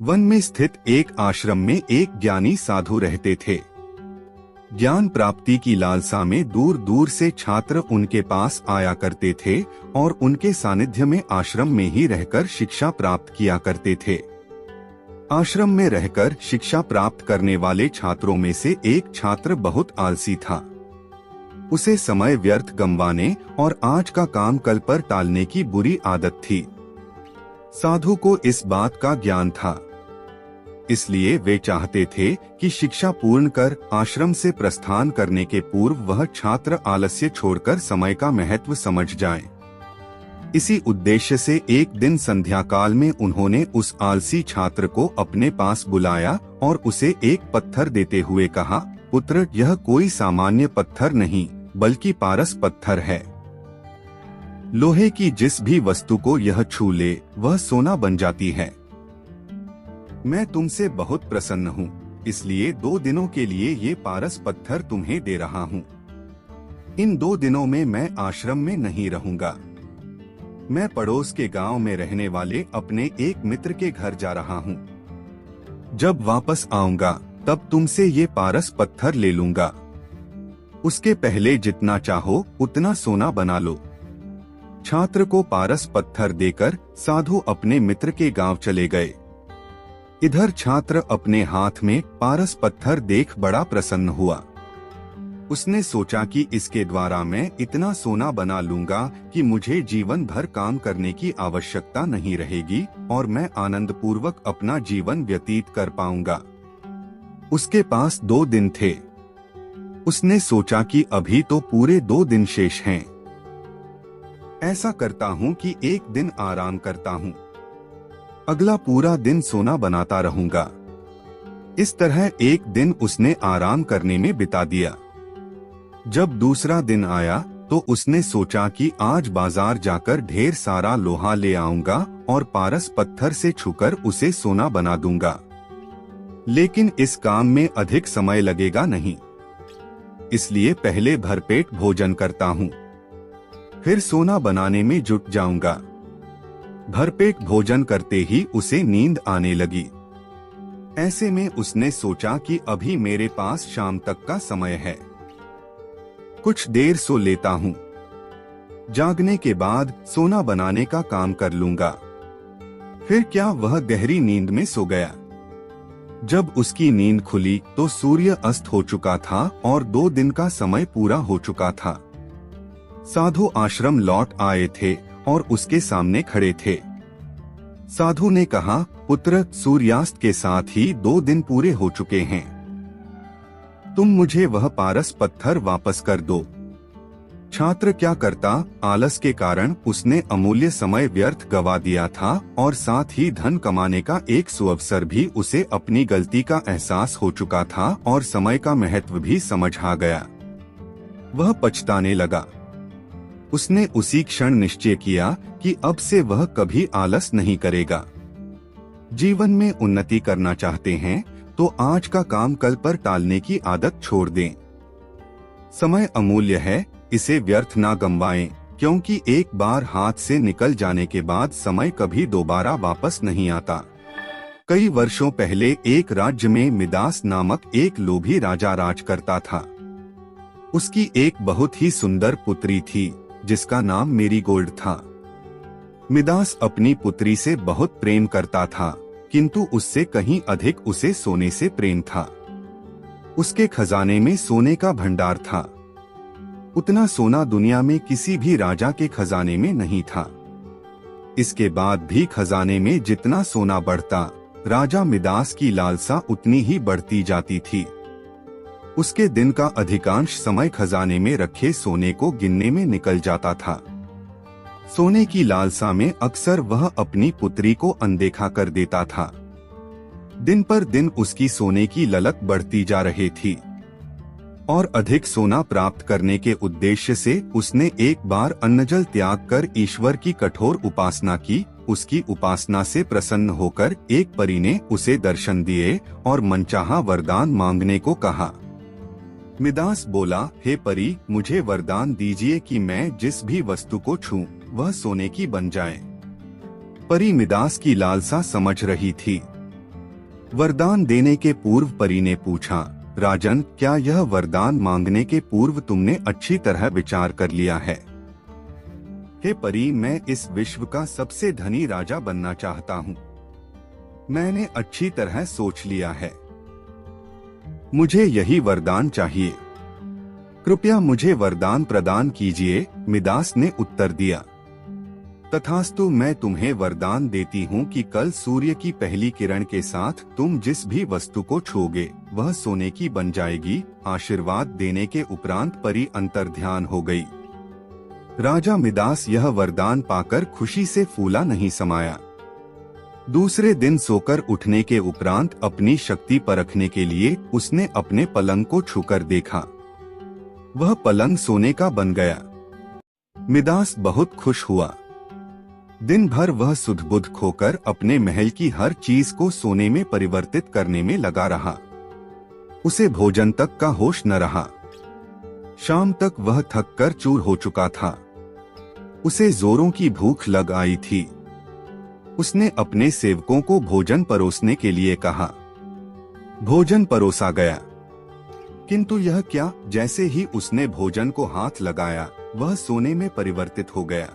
One में स्थित एक आश्रम में एक ज्ञानी साधु रहते थे। ज्ञान प्राप्ति की लालसा में दूर दूर से छात्र उनके पास आया करते थे और उनके सानिध्य में आश्रम में ही रहकर शिक्षा प्राप्त किया करते थे। आश्रम में रहकर शिक्षा प्राप्त करने वाले छात्रों में से एक छात्र बहुत आलसी था। उसे समय व्यर्थ गंवाने और आज का काम कल पर टालने की बुरी आदत थी। साधु को इस बात का ज्ञान था, इसलिए वे चाहते थे कि शिक्षा पूर्ण कर आश्रम से प्रस्थान करने के पूर्व वह छात्र आलस्य छोड़कर समय का महत्व समझ जाए। इसी उद्देश्य से एक दिन संध्या काल में उन्होंने उस आलसी छात्र को अपने पास बुलाया और उसे एक पत्थर देते हुए कहा, पुत्र, यह कोई सामान्य पत्थर नहीं बल्कि पारस पत्थर है। लोहे की जिस भी वस्तु को यह छू ले वह सोना बन जाती है। मैं तुमसे बहुत प्रसन्न हूँ, इसलिए 2 दिनों के लिए ये पारस पत्थर तुम्हें दे रहा हूँ। इन 2 दिनों में मैं आश्रम में नहीं रहूंगा। मैं पड़ोस के गांव में रहने वाले अपने एक मित्र के घर जा रहा हूँ। जब वापस आऊंगा तब तुमसे ये पारस पत्थर ले लूंगा। उसके पहले जितना चाहो उतना सोना बना लो। छात्र को पारस पत्थर देकर साधु अपने मित्र के गांव चले गए। इधर छात्र अपने हाथ में पारस पत्थर देख बड़ा प्रसन्न हुआ। उसने सोचा कि इसके द्वारा मैं इतना सोना बना लूंगा कि मुझे जीवन भर काम करने की आवश्यकता नहीं रहेगी और मैं आनंद पूर्वक अपना जीवन व्यतीत कर पाऊंगा। उसके पास 2 दिन थे। उसने सोचा कि अभी तो पूरे 2 दिन शेष हैं। ऐसा करता हूँ कि एक दिन आराम करता हूँ, अगला पूरा दिन सोना बनाता रहूंगा। इस तरह एक दिन उसने आराम करने में बिता दिया। जब दूसरा दिन आया तो उसने सोचा कि आज बाजार जाकर ढेर सारा लोहा ले आऊंगा और पारस पत्थर से छूकर उसे सोना बना दूंगा। लेकिन इस काम में अधिक समय लगेगा नहीं, इसलिए पहले भरपेट भोजन करता हूँ, फिर सोना बनाने में जुट जाऊंगा। भरपेट भोजन करते ही उसे नींद आने लगी। ऐसे में उसने सोचा कि अभी मेरे पास शाम तक का समय है, कुछ देर सो लेता हूँ। जागने के बाद सोना बनाने का काम कर लूंगा। फिर क्या वह गहरी नींद में सो गया। जब उसकी नींद खुली तो सूर्य अस्त हो चुका था और 2 दिन का समय पूरा हो चुका था। साधु आश्रम लौट आए थे और उसके सामने खड़े थे। साधु ने कहा, पुत्र, सूर्यास्त के साथ ही 2 दिन पूरे हो चुके हैं। तुम मुझे वह पारस पत्थर वापस कर दो। छात्र क्या करता, आलस के कारण उसने अमूल्य समय व्यर्थ गवा दिया था और साथ ही धन कमाने का एक सुअवसर भी उसे अपनी गलती का एहसास हो चुका था और समय का महत्व भी समझ आ गया। वह पछताने लगा। उसने उसी क्षण निश्चय किया कि अब से वह कभी आलस नहीं करेगा। जीवन में उन्नति करना चाहते हैं तो आज का काम कल पर टालने की आदत छोड़ दें। समय अमूल्य है, इसे व्यर्थ ना गंवाएं, क्योंकि एक बार हाथ से निकल जाने के बाद समय कभी दोबारा वापस नहीं आता। कई वर्षों पहले एक राज्य में मिदास नामक एक लोभी राजा राज करता था। उसकी एक बहुत ही सुंदर पुत्री थी जिसका नाम मेरीगोल्ड था। मिदास अपनी पुत्री से बहुत प्रेम करता था, किंतु उससे कहीं अधिक उसे सोने से प्रेम था। उसके खजाने में सोने का भंडार था। उतना सोना दुनिया में किसी भी राजा के खजाने में नहीं था। इसके बाद भी खजाने में जितना सोना बढ़ता, राजा मिदास की लालसा उतनी ही बढ़ती जाती थी। उसके दिन का अधिकांश समय खजाने में रखे सोने को गिनने में निकल जाता था। सोने की लालसा में अक्सर वह अपनी पुत्री को अनदेखा कर देता था। दिन पर दिन उसकी सोने की ललक बढ़ती जा रही थी और अधिक सोना प्राप्त करने के उद्देश्य से उसने एक बार अन्नजल त्याग कर ईश्वर की कठोर उपासना की। उसकी उपासना से प्रसन्न होकर एक परी ने उसे दर्शन दिए और मनचाहा वरदान मांगने को कहा। मिदास बोला, हे परी, मुझे वरदान दीजिए कि मैं जिस भी वस्तु को छूं वह सोने की बन जाए। परी मिदास की लालसा समझ रही थी। वरदान देने के पूर्व परी ने पूछा, राजन, क्या यह वरदान मांगने के पूर्व तुमने अच्छी तरह विचार कर लिया है? हे परी, मैं इस विश्व का सबसे धनी राजा बनना चाहता हूँ। मैंने अच्छी तरह सोच लिया है। मुझे यही वरदान चाहिए। कृपया मुझे वरदान प्रदान कीजिए। मिदास ने उत्तर दिया। तथास्तु, मैं तुम्हें वरदान देती हूँ कि कल सूर्य की पहली किरण के साथ तुम जिस भी वस्तु को छूओगे वह सोने की बन जाएगी। आशीर्वाद देने के उपरांत परी अंतर्ध्यान हो गई। राजा मिदास यह वरदान पाकर खुशी से फूला नहीं समाया। दूसरे दिन सोकर उठने के उपरांत अपनी शक्ति परखने के लिए उसने अपने पलंग को छूकर देखा। वह पलंग सोने का बन गया। मिदास बहुत खुश हुआ। दिन भर वह सुध-बुध खोकर अपने महल की हर चीज को सोने में परिवर्तित करने में लगा रहा। उसे भोजन तक का होश न रहा। शाम तक वह थक कर चूर हो चुका था। उसे जोरों की भूख लग आई थी। उसने अपने सेवकों को भोजन परोसने के लिए कहा। भोजन परोसा गया, किंतु यह क्या, जैसे ही उसने भोजन को हाथ लगाया वह सोने में परिवर्तित हो गया।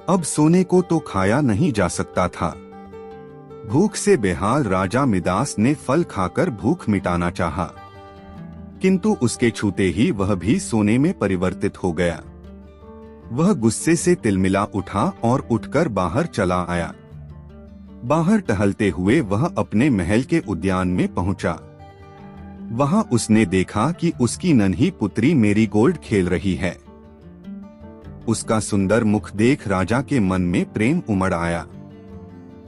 अब सोने को तो खाया नहीं जा सकता था। भूख से बेहाल राजा मिदास ने फल खाकर भूख मिटाना चाहा, किंतु उसके छूते ही वह भी सोने में परिवर्तित हो गया। वह गुस्से से तिलमिला उठा और उठकर बाहर चला आया। बाहर टहलते हुए वह अपने महल के उद्यान में पहुंचा। वहां उसने देखा कि उसकी नन्ही पुत्री मेरीगोल्ड खेल रही है। उसका सुंदर मुख देख राजा के मन में प्रेम उमड़ आया।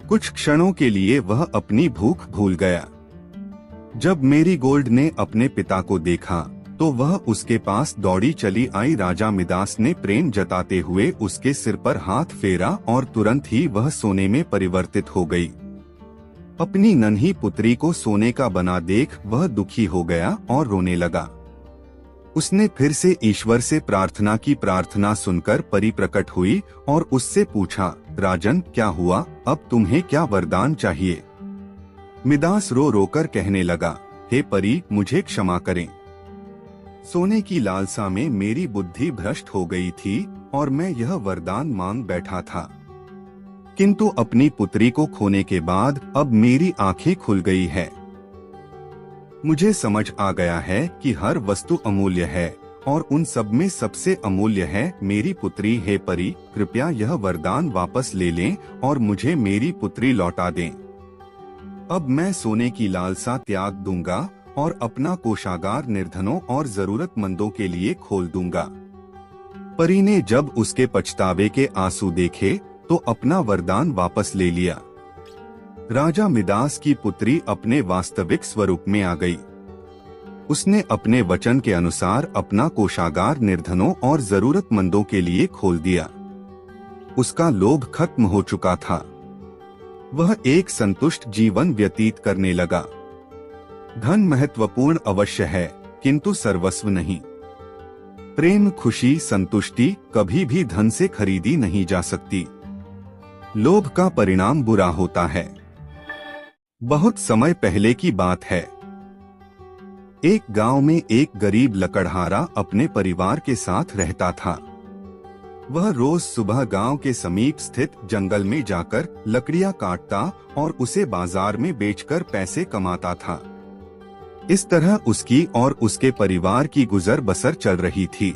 कुछ क्षणों के लिए वह अपनी भूख भूल गया। जब मेरीगोल्ड ने अपने पिता को देखा तो वह उसके पास दौड़ी चली आई। राजा मिदास ने प्रेम जताते हुए उसके सिर पर हाथ फेरा और तुरंत ही वह सोने में परिवर्तित हो गई। अपनी नन्ही पुत्री को सोने का बना देख वह दुखी हो गया और रोने लगा। उसने फिर से ईश्वर से प्रार्थना की। प्रार्थना सुनकर परी प्रकट हुई और उससे पूछा, राजन, क्या हुआ? अब तुम्हें क्या वरदान चाहिए? मिदास रो रोकर कहने लगा, हे परी, मुझे क्षमा करें। सोने की लालसा में मेरी बुद्धि भ्रष्ट हो गई थी और मैं यह वरदान मांग बैठा था, किंतु अपनी पुत्री को खोने के बाद अब मेरी आंखें खुल गई है। मुझे समझ आ गया है कि हर वस्तु अमूल्य है और उन सब में सबसे अमूल्य है मेरी पुत्री। हे परी, कृपया यह वरदान वापस ले लें और मुझे मेरी पुत्री लौटा दें। अब मैं सोने की लालसा त्याग दूंगा और अपना कोषागार निर्धनों और जरूरतमंदों के लिए खोल दूंगा। परी ने जब उसके पछतावे के आंसू देखे तो अपना वरदान वापस ले लिया। राजा मिदास की पुत्री अपने वास्तविक स्वरूप में आ गई। उसने अपने वचन के अनुसार अपना कोषागार निर्धनों और जरूरतमंदों के लिए खोल दिया। उसका लोभ खत्म हो चुका था। वह एक संतुष्ट जीवन व्यतीत करने लगा। धन महत्वपूर्ण अवश्य है, किंतु सर्वस्व नहीं। प्रेम, खुशी, संतुष्टि कभी भी धन से खरीदी नहीं जा सकती। लोभ का परिणाम बुरा होता है। बहुत समय पहले की बात है। एक गांव में एक गरीब लकड़हारा अपने परिवार के साथ रहता था। वह रोज सुबह गांव के समीप स्थित जंगल में जाकर लकड़ियां काटता और उसे बाजार में बेचकर पैसे कमाता था। इस तरह उसकी और उसके परिवार की गुजर बसर चल रही थी।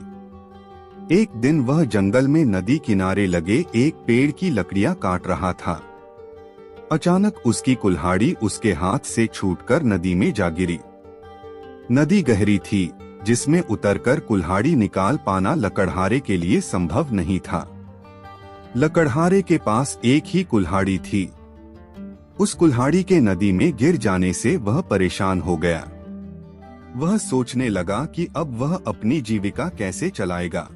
एक दिन वह जंगल में नदी किनारे लगे एक पेड़ की लकड़ियां काट रहा था। अचानक उसकी कुल्हाड़ी उसके हाथ से छूटकर नदी में जा गिरी। नदी गहरी थी, जिसमें उतरकर कुल्हाड़ी निकाल पाना लकड़हारे के लिए संभव नहीं था। लकड़हारे के पास एक ही कुल्हाड़ी थी। उस कुल्हाड़ी के नदी में गिर जाने से वह परेशान हो गया। वह सोचने लगा कि अब वह अपनी जीविका कैसे चलाएगा।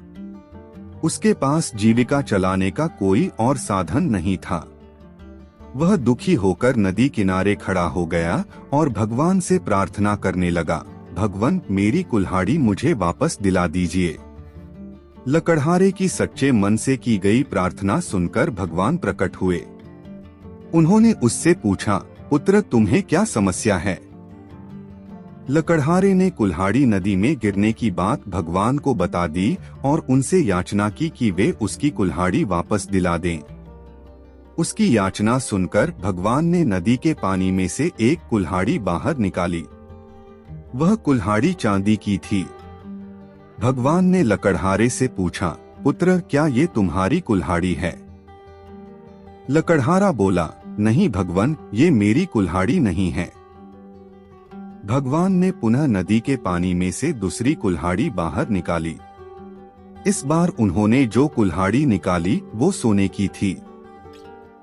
उसके पास जीविका चलाने का कोई और साधन नहीं था। वह दुखी होकर नदी किनारे खड़ा हो गया और भगवान से प्रार्थना करने लगा, भगवान, मेरी कुल्हाड़ी मुझे वापस दिला दीजिए। लकड़हारे की सच्चे मन से की गई प्रार्थना सुनकर भगवान प्रकट हुए। उन्होंने उससे पूछा, पुत्र तुम्हें क्या समस्या है? लकड़हारे ने कुल्हाड़ी नदी में गिरने की बात भगवान को बता दी और उनसे याचना की कि वे उसकी कुल्हाड़ी वापस दिला दें। उसकी याचना सुनकर भगवान ने नदी के पानी में से एक कुल्हाड़ी बाहर निकाली। वह कुल्हाड़ी चांदी की थी। भगवान ने लकड़हारे से पूछा, पुत्र क्या ये तुम्हारी कुल्हाड़ी है? लकड़हारा बोला, नहीं भगवान, ये मेरी कुल्हाड़ी नहीं है। भगवान ने पुनः नदी के पानी में से दूसरी कुल्हाड़ी बाहर निकाली। इस बार उन्होंने जो कुल्हाड़ी निकाली वो सोने की थी।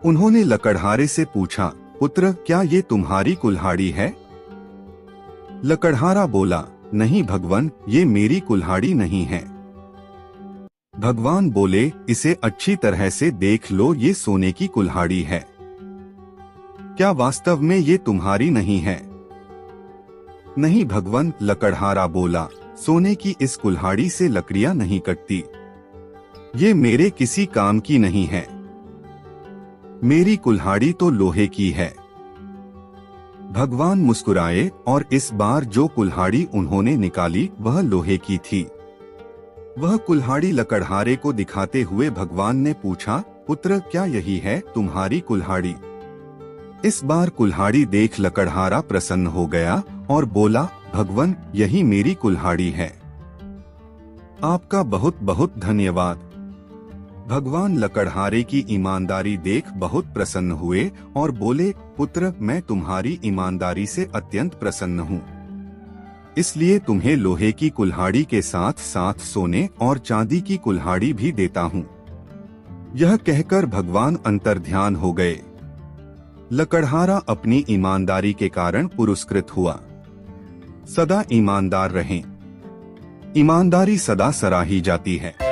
उन्होंने लकड़हारे से पूछा, पुत्र क्या ये तुम्हारी कुल्हाड़ी है? लकड़हारा बोला, नहीं भगवान, ये मेरी कुल्हाड़ी नहीं है। भगवान बोले, इसे अच्छी तरह से देख लो, ये सोने की कुल्हाड़ी है। क्या वास्तव में ये तुम्हारी नहीं है? नहीं भगवान, लकड़हारा बोला, सोने की इस कुल्हाड़ी से लकड़ियां नहीं कटती। ये मेरे किसी काम की नहीं है। मेरी कुल्हाड़ी तो लोहे की है। भगवान मुस्कुराए और इस बार जो कुल्हाड़ी उन्होंने निकाली वह लोहे की थी। वह कुल्हाड़ी लकड़हारे को दिखाते हुए भगवान ने पूछा, पुत्र क्या यही है तुम्हारी कुल्हाड़ी? इस बार कुल्हाड़ी देख लकड़हारा प्रसन्न हो गया और बोला, भगवान यही मेरी कुल्हाड़ी है। आपका बहुत बहुत धन्यवाद। भगवान लकड़हारे की ईमानदारी देख बहुत प्रसन्न हुए और बोले, पुत्र मैं तुम्हारी ईमानदारी से अत्यंत प्रसन्न हूँ। इसलिए तुम्हें लोहे की कुल्हाड़ी के साथ साथ सोने और चांदी की कुल्हाड़ी भी देता हूँ। यह कहकर भगवान अंतर्ध्यान हो गए। लकड़हारा अपनी ईमानदारी के कारण पुरस्कृत हुआ। सदा ईमानदार रहें। ईमानदारी सदा सराही जाती है।